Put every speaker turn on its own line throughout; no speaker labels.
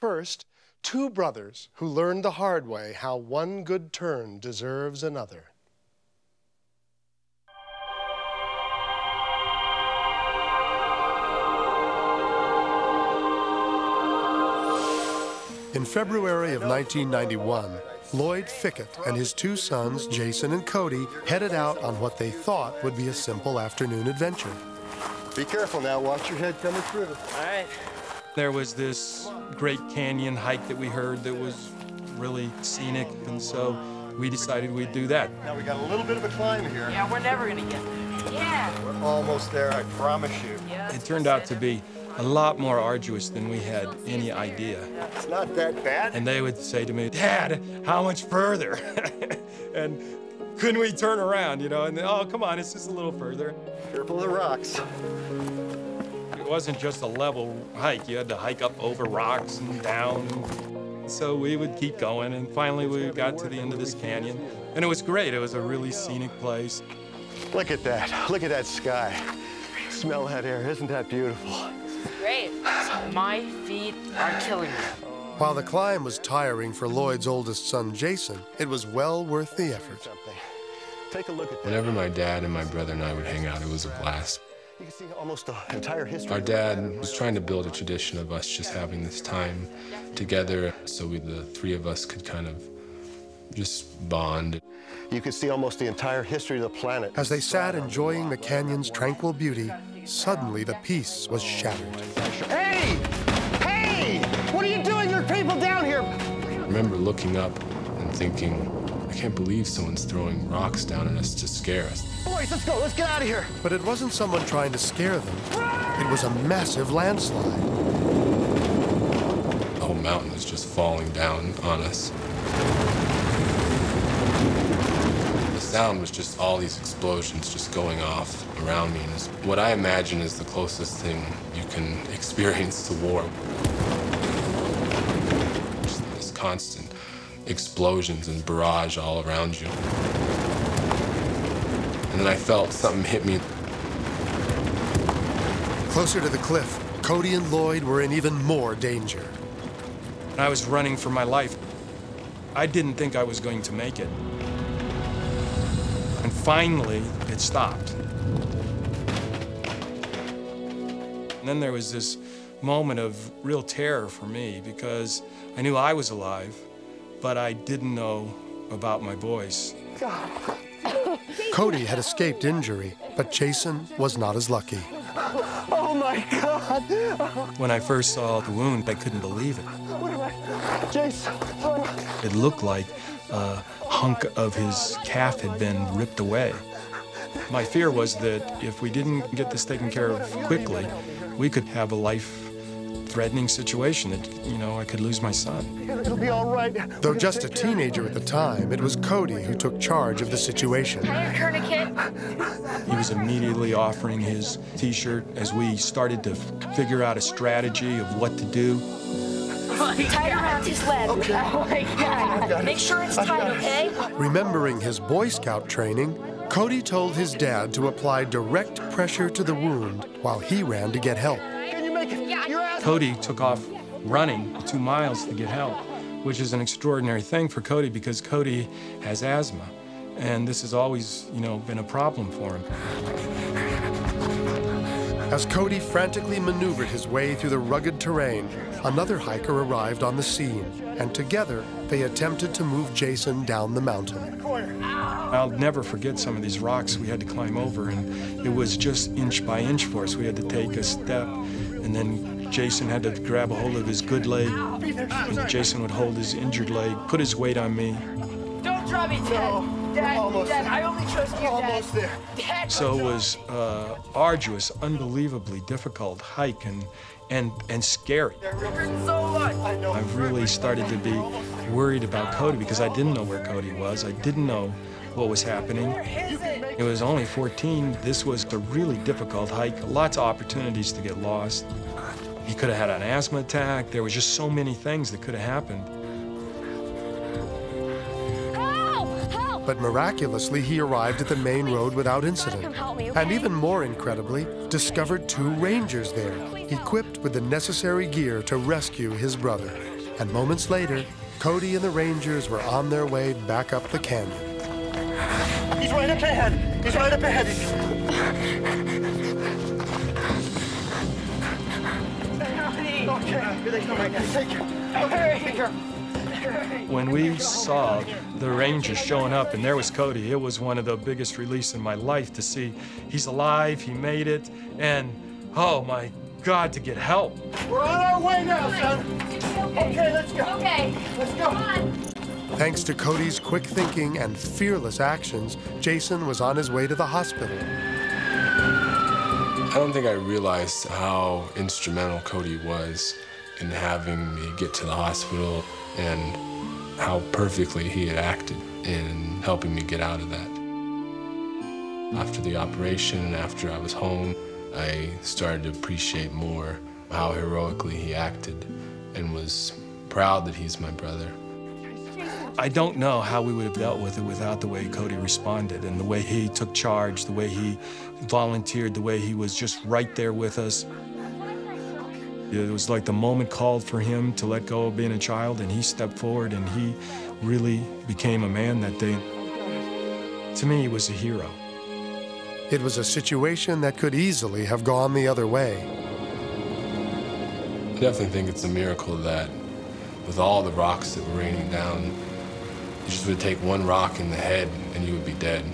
First, two brothers who learned the hard way how one good turn deserves another. In February of 1991, Lloyd Fickett and his two sons, Jason and Cody, headed out on what they thought would be a simple afternoon adventure.
Be careful now, watch your head coming through.
All right. There was this great canyon hike that we heard that was really scenic, and so we decided we'd do that.
Now we got a little bit of a climb here.
Yeah, we're never gonna get there. Yeah.
We're almost there, I promise you.
Yeah.
It turned out to be a lot more arduous than we had any idea.
It's not that bad.
And they would say to me, "Dad, how much further?" And couldn't we turn around, you know? And oh, come on, it's just a little further.
Careful of the rocks.
It wasn't just a level hike. You had to hike up over rocks and down. So we would keep going, and finally we got to the end of this canyon. And it was great. It was a really scenic place.
Look at that. Look at that sky. Smell that air. Isn't that beautiful?
Great. My feet are killing me.
While the climb was tiring for Lloyd's oldest son, Jason, it was well worth the effort.
Take a look at that.
Whenever my dad and my brother and I would hang out, it was a blast.
You can see almost the entire history.
Our dad was trying to build a tradition of us just having this time together so the three of us could kind of just bond.
You could see almost the entire history of the planet.
As they sat enjoying the canyon's tranquil beauty, suddenly the peace was shattered.
Hey! Hey! What are you doing? There are people down here!
I remember looking up and thinking, I can't believe someone's throwing rocks down at us to scare us.
Boys, let's go. Let's get out of here.
But it wasn't someone trying to scare them. It was a massive landslide.
The whole mountain was just falling down on us. The sound was just all these explosions just going off around me. And what I imagine is the closest thing you can experience to war. Just this constant explosions and barrage all around you. And then I felt something hit me.
Closer to the cliff, Cody and Lloyd were in even more danger.
I was running for my life. I didn't think I was going to make it. And finally, it stopped. And then there was this moment of real terror for me because I knew I was alive, but I didn't know about my boys.
Cody had escaped injury, but Jason was not as lucky.
Oh my God!
When I first saw the wound, I couldn't believe it.
What am I? Jason!
It looked like a hunk of his calf had been ripped away. My fear was that if we didn't get this taken care of quickly, we could have a life-threatening situation that, you know, I could lose my son.
It'll be all right.
Though just a teenager at the time, it was Cody who took charge of the situation.
Tourniquet.
He was immediately offering his T-shirt as we started to figure out a strategy of what to do.
Tie it around his leg. Okay. Oh my God. Make sure it's tight, okay?
Remembering his Boy Scout training, Cody told his dad to apply direct pressure to the wound while he ran to get help.
Can you make it?
Cody took off running 2 miles to get help, which is an extraordinary thing for Cody because Cody has asthma, and this has always, you know, been a problem for him.
As Cody frantically maneuvered his way through the rugged terrain, another hiker arrived on the scene, and together they attempted to move Jason down the mountain.
I'll never forget some of these rocks we had to climb over, and it was just inch by inch for us. We had to take a step, and then Jason had to grab a hold of his good leg, and Jason would hold his injured leg, put his weight on me.
Don't drop me, Dad. Dad, I only trust you, Dad.
Almost there.
Dad.
So it was arduous, unbelievably difficult hike and scary.
It hurts so much.
I really started to be worried about Cody because I didn't know where Cody was. I didn't know what was happening. It was only 14. This was a really difficult hike. Lots of opportunities to get lost. He could have had an asthma attack. There was just so many things that could have happened.
But miraculously, he arrived at the main road without incident. And even more incredibly, discovered 2 rangers there, equipped with the necessary gear to rescue his brother. And moments later, Cody and the rangers were on their way back up the canyon.
He's right up ahead. He's right up ahead. Okay, here they come right now. Take care.
When we saw the Rangers showing up and there was Cody, it was one of the biggest releases in my life to see he's alive, he made it, and oh my God, to get help.
We're on our way now, son. Okay, let's go.
Okay.
Let's go.
Come on.
Thanks to Cody's quick thinking and fearless actions, Jason was on his way to the hospital.
I don't think I realized how instrumental Cody was in having me get to the hospital and how perfectly he had acted in helping me get out of that. After the operation and after I was home, I started to appreciate more how heroically he acted and was proud that he's my brother.
I don't know how we would have dealt with it without the way Cody responded and the way he took charge, the way he volunteered, the way he was just right there with us. It was like the moment called for him to let go of being a child, and he stepped forward and he really became a man that day. To me, he was a hero.
It was a situation that could easily have gone the other way.
I definitely think it's a miracle that with all the rocks that were raining down, you just would take one rock in the head and you would be dead.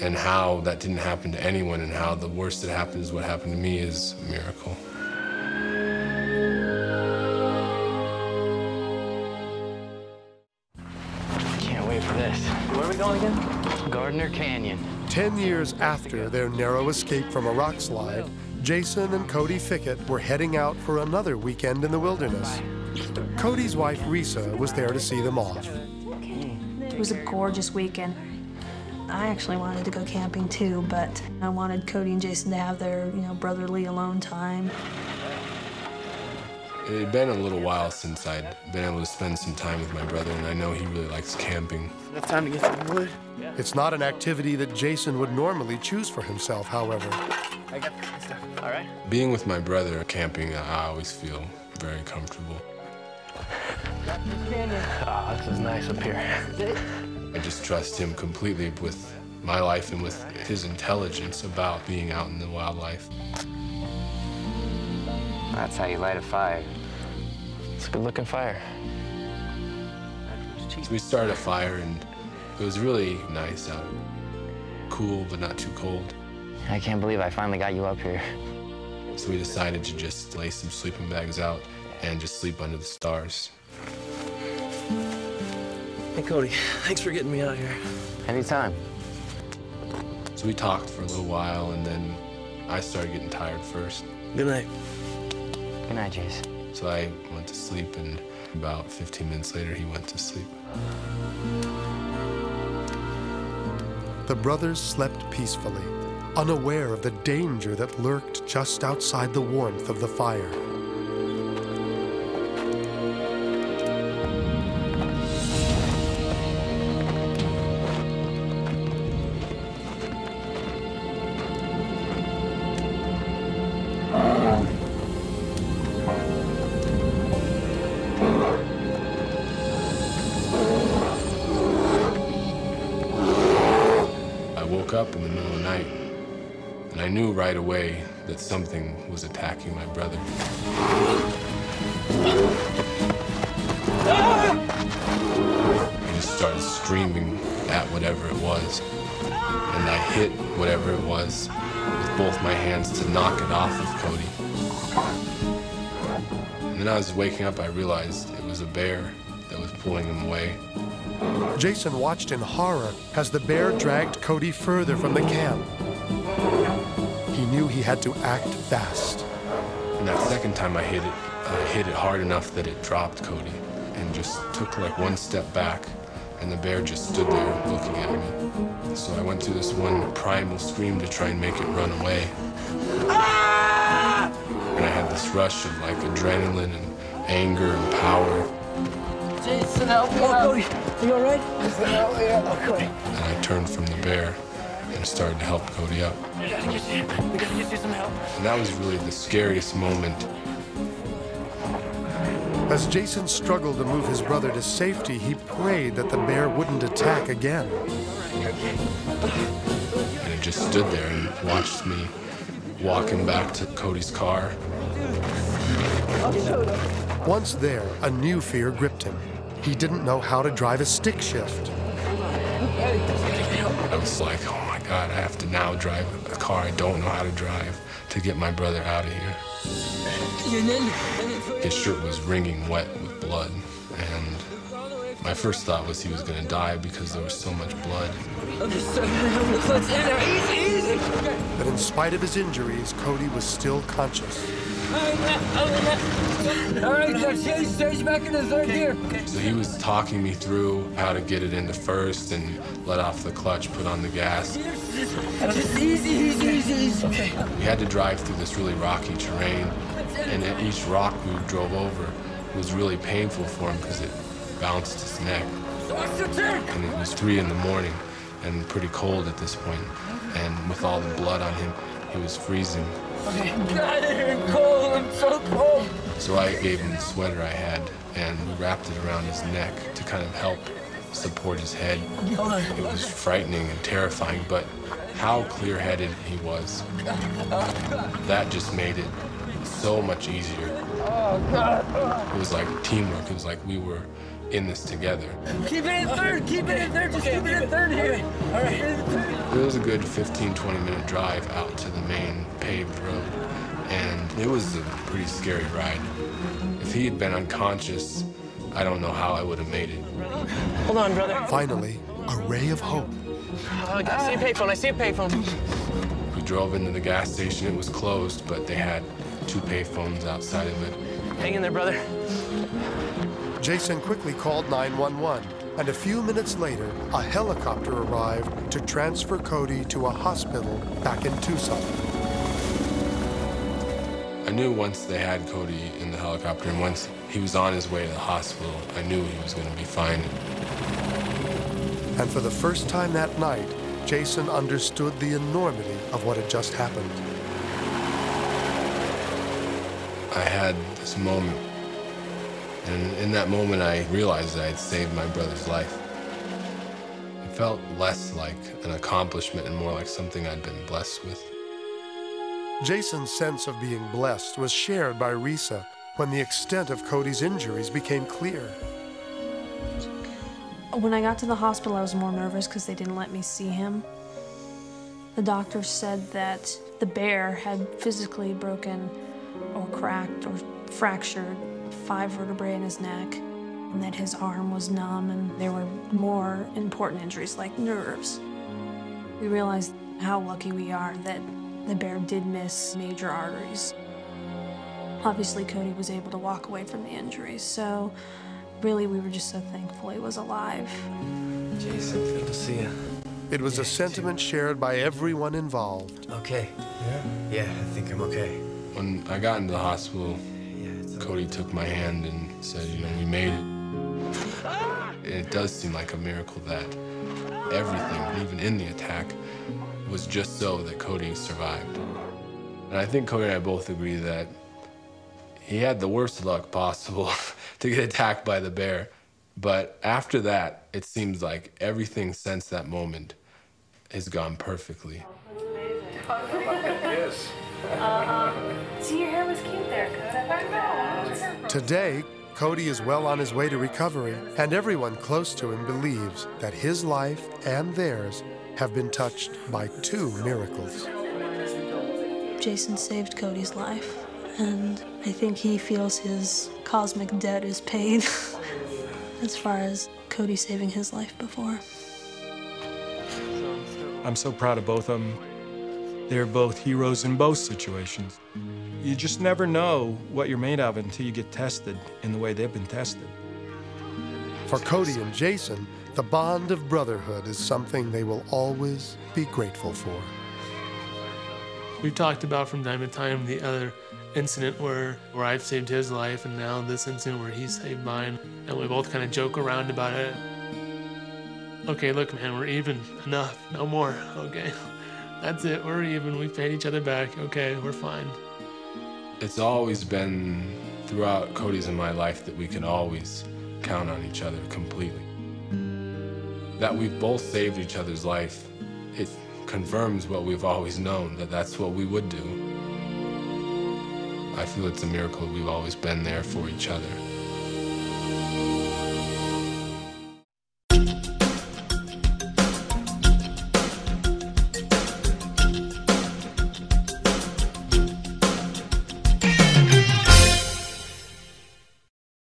And how that didn't happen to anyone and how the worst that happened is what happened to me is a miracle.
Can't wait for this. Where are we going again? Gardner Canyon.
10 years after their narrow escape from a rock slide, Jason and Cody Fickett were heading out for another weekend in the wilderness. Cody's wife, Risa, was there to see them off.
It was a gorgeous weekend. I actually wanted to go camping too, but I wanted Cody and Jason to have their, brotherly alone time.
It had been a little while since I'd been able to spend some time with my brother, and I know he really likes camping.
Enough time to get some wood?
It's not an activity that Jason would normally choose for himself, however.
I got the stuff. All right.
Being with my brother camping, I always feel very comfortable.
Ah, this is nice up here.
I just trust him completely with my life and with his intelligence about being out in the wildlife.
That's how you light a fire. It's a good-looking fire.
So we started a fire, and it was really nice out. Cool, but not too cold.
I can't believe I finally got you up here.
So we decided to just lay some sleeping bags out and just sleep under the stars.
Hey, Cody, thanks for getting me out here.
Anytime.
So we talked for a little while, and then I started getting tired first.
Good night.
Good night, Jason.
So I went to sleep, and about 15 minutes later, he went to sleep.
The brothers slept peacefully, unaware of the danger that lurked just outside the warmth of the fire.
Up in the middle of the night, and I knew right away that something was attacking my brother. I just started screaming at whatever it was, and I hit whatever it was with both my hands to knock it off of Cody. And then I was waking up, I realized it was a bear that was pulling him away.
Jason watched in horror as the bear dragged Cody further from the camp. He knew he had to act fast.
And that second time I hit it hard enough that it dropped Cody and just took like one step back, and the bear just stood there looking at me. So I went through this one primal scream to try and make it run away. And I had this rush of like adrenaline and anger and power.
Jason, help me out. Cody, are you all right? Jason, help me out. Oh, Cody.
And I turned from the bear and started to help Cody up.
We gotta get you some help.
And that was really the scariest moment.
As Jason struggled to move his brother to safety, he prayed that the bear wouldn't attack again.
And it just stood there and watched me walking back to Cody's car.
Once there, a new fear gripped him. He didn't know how to drive a stick shift.
I was like, oh my God, I have to now drive a car I don't know how to drive to get my brother out of here. His shirt was wringing wet with blood, and my first thought was he was going to die because there was so much blood.
But in spite of his injuries, Cody was still conscious.
All right, stage back in the third gear.
So he was talking me through how to get it into first and let off the clutch, put on the gas.
Just easy. Okay.
We had to drive through this really rocky terrain, and at each rock we drove over was really painful for him because it bounced his neck. And it was 3 in the morning and pretty cold at this point, and with all the blood on him, he was freezing.
Okay. God, it's cold. I'm so cold.
So I gave him the sweater I had, and we wrapped it around his neck to kind of help support his head. It was frightening and terrifying, but how clear-headed he was. That just made it so much easier. It was like teamwork. It was like we were in this together.
Keep it in third. Keep it in third. Just keep it in third here. All right.
It was a good 15-20 minute drive out to the main paved road, and it was a pretty scary ride. If he had been unconscious, I don't know how I would have made it.
Hold on, brother.
Finally, a ray of hope.
I see a payphone. I see a payphone.
We drove into the gas station. It was closed, but they had 2 payphones outside of it.
Hang in there, brother.
Jason quickly called 911, and a few minutes later, a helicopter arrived to transfer Cody to a hospital back in Tucson.
I knew once they had Cody in the helicopter, and once he was on his way to the hospital, I knew he was going to be fine.
And for the first time that night, Jason understood the enormity of what had just happened.
I had this moment, and in that moment I realized I had saved my brother's life. It felt less like an accomplishment and more like something I'd been blessed with.
Jason's sense of being blessed was shared by Risa when the extent of Cody's injuries became clear.
When I got to the hospital, I was more nervous because they didn't let me see him. The doctor said that the bear had physically broken or cracked or fractured 5 vertebrae in his neck, and that his arm was numb, and there were more important injuries like nerves. We realized how lucky we are that the bear did miss major arteries. Obviously, Cody was able to walk away from the injuries, so really we were just so thankful he was alive.
Jason, good to see you.
It was a sentiment shared by everyone involved.
Okay. Yeah, I think I'm okay.
When I got into the hospital, Cody took my hand and said, you know, we made it. It does seem like a miracle that everything, even in the attack, was just so that Cody survived. And I think Cody and I both agree that he had the worst luck possible to get attacked by the bear. But after that, it seems like everything since that moment has gone perfectly.
Yes.
See, your hair was cute there, Cody.
Today, Cody is well on his way to recovery, and everyone close to him believes that his life and theirs have been touched by 2 miracles.
Jason saved Cody's life, and I think he feels his cosmic debt is paid as far as Cody saving his life before.
I'm so proud of both of them. They're both heroes in both situations. You just never know what you're made of until you get tested in the way they've been tested.
For Cody and Jason, the bond of brotherhood is something they will always be grateful for.
We've talked about from time to time the other incident where I've saved his life, and now this incident where he saved mine, and we both kind of joke around about it. Okay, look, man, we're even. Enough. No more. Okay. That's it. We're even. We paid each other back. Okay, we're fine.
It's always been throughout Cody's and my life that we can always count on each other completely. That we've both saved each other's life, it confirms what we've always known, that that's what we would do. I feel it's a miracle we've always been there for each other.